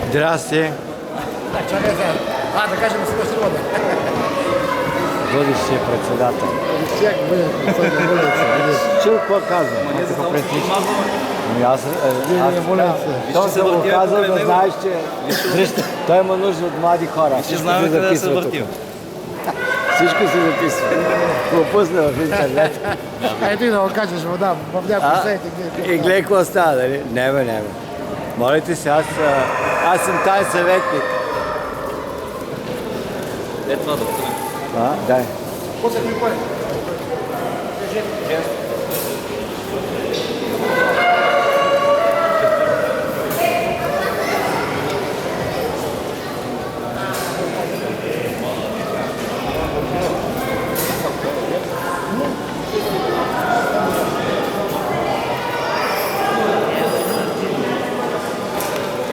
Здрасти. Чакай сега. Да кажем си беше рода. Водещия председател. Всяк бъде председател. Чух какво казва. Аз то съм го казал да знаеш, че той има нужда от млади хора. Ще знаем къде се въртим. Всичко се записва. Пропусна в интернет. Ето и да го кажеш вода в някои сайти. И гледай какво става, нали? Не. Молите се, аз съм taj съветник. Е това, доктор. Дай. После ти кое?